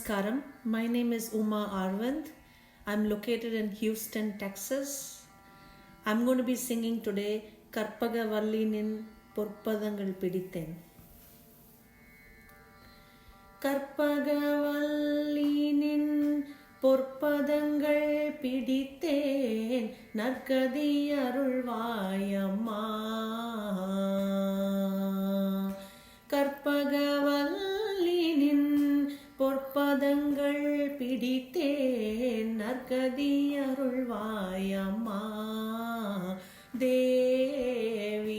Namaskaram. My name is Uma Arvind. I'm located in Houston, Texas. I'm going to be singing today Karpagavallinin Porpadangal Pidithen. Karpagavallinin Porpadangal Pidithen Narkadi Arulvayamma Karpagavallinin பொற்பதங்கள் பிடித்தேன் நற்கதி அருள்வாயம்மா தேவி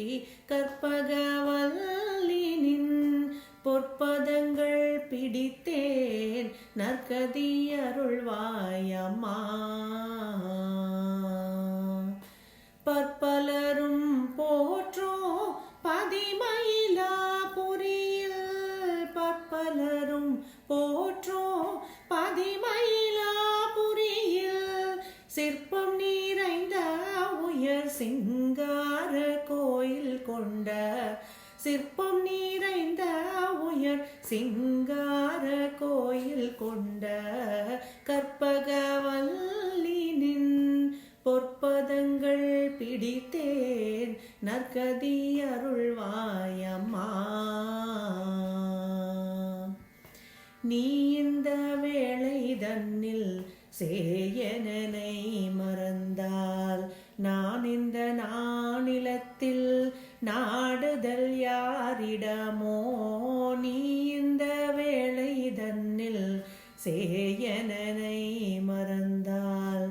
கற்பகவல்லினின் பொற்பதங்கள் பிடித்தேன் நற்கதி அருள்வாயம்மா பற்பலரும் Potro பதிமயிலா புரியில் பற்பலரும் Potro பதிமயிலாபுரியில் சிற்பம் நிறைந்த உயர் சிங்கார கோயில் கொண்ட சிற்பம் நிறைந்த உயர் சிங்கார கோயில் கொண்ட கற்பகவல்லினின் பொற்பதங்கள் பிடித்தேன் நற்கதி அருள்வாயம்மா நீ இந்த வேளை தன்னில் சேயனனை மறந்தால் நான் இந்த நானிலத்தில் நாடுதல் யாரிடமோ நீ இந்த வேளை தன்னில் சேயனனை மறந்தால்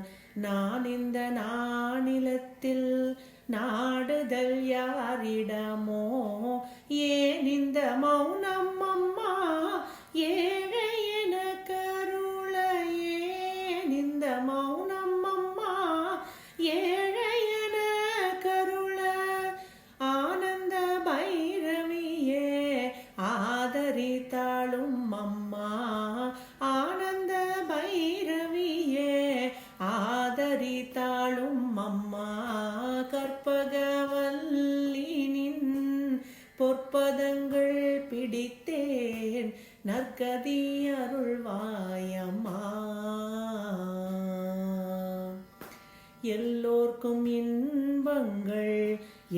நான் இந்த நானிலத்தில் நாடுதல் யாரிடமோ ஏன் இந்த மௌனம் அம்மா ஏழை என கருள ஏன் இந்த மௌனம் அம்மா ஏழை என கருள ஆனந்த பைரவியே ஆதரித்தாளும் அம்மா ஆனந்த பைரவியே ஆதரித்தாளும் அம்மா கற்பகவல்லினின் பொற்பதங்கள் பிடித்தேன் நற்கதி அருள்வாயம்மா எல்லோர்க்கும் இன்பங்கள்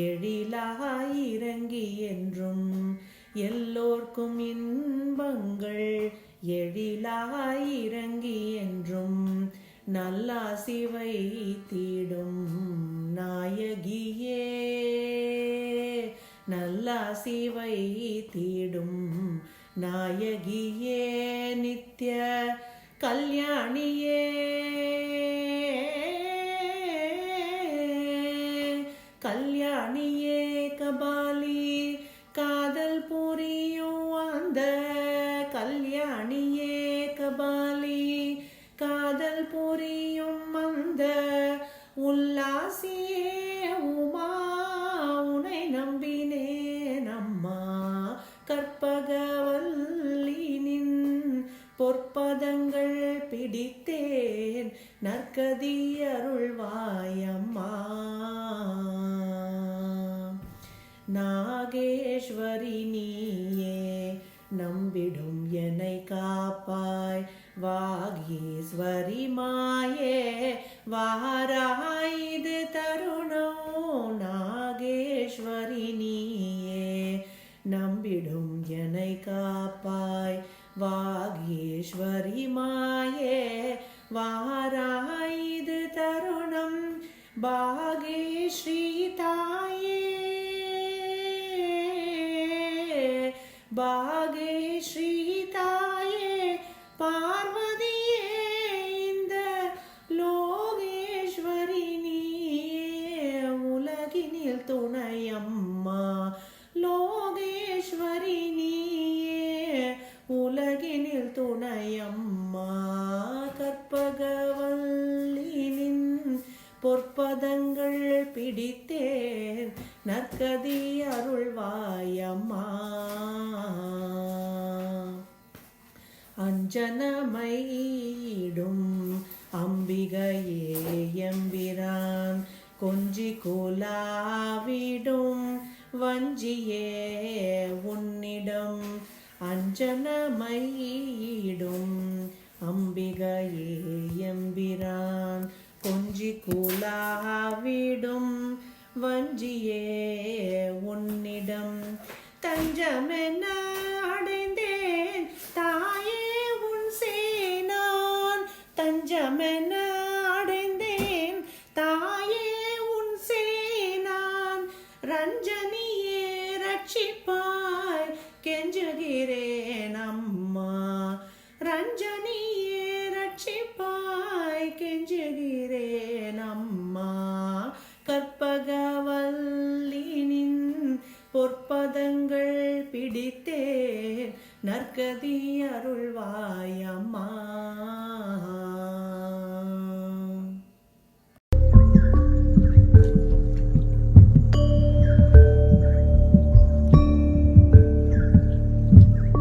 எழிலாயிரங்கி என்றும் எல்லோர்க்கும் இன்பங்கள் எழிலாயிரங்கி என்றும் நல்லாசிவை தீடும் நாயகியே நல்லாசிவை தீடும் நாயகியே நித்ய கல்யாணியே கல்யாணியே கபாலி காதல் புரியும் அந்த கல்யாணியே கபாலி காதல் புரியும் அந்த உல்லாசியே உமா உனை நம்பினேன் அம்மா கற்பகவல்லினின் பொற்பதங்கள் பிடித்தேன் நற்கதி அருள்வாயம்மா நாகேஸ்வரி நீயே நம்பிடும் என்னை காப்பாய் வாகீஸ்வரி மாயே வாராயுது தருணம் நாகேஸ்வரி நீயே நம்பிடும் என்னை காப்பாய் வாகீஸ்வரி மாயே வாராயுது தருணம் பாகேஸ்ரீ தாயே பாகேஸ்ரீ தாயே பார்வதியே இந்த லோகேஸ்வரி நீயே உலகினில் துணையம்மா லோகேஸ்வரி நீயே உலகினில் துணையம்மா கற்பகவல்லினின் பொற்பதங்கள் பிடித்தேன் நற்கதி அருள்வாயம்மா அஞ்சனமையிடும் அம்பிகையே எம்பிரான் கொஞ்சி குலாவிடும் வஞ்சியே உன்னிடம் அஞ்சனமையிடும் அம்பிகையே எம்பிரான் கொஞ்சி கூலாவிடும் வஞ்சியே உன்னிடம் தஞ்சமென அடைந்தேன் தாயே உன் சேனான் தஞ்சமென அடைந்தேன் தாயே உன் சேனான் ரஞ்சனியே ரட்சிப்பாய் கெஞ்சுகிறேன் அம்மா ரஞ்சனியே ரட்சிப்பாய் கெஞ்சுகிறேன் அம்மா கற்பகவல்லினின் பொற்பதங்கள் பிடித்தேன் நற்கதி அருள்வாய் அம்மா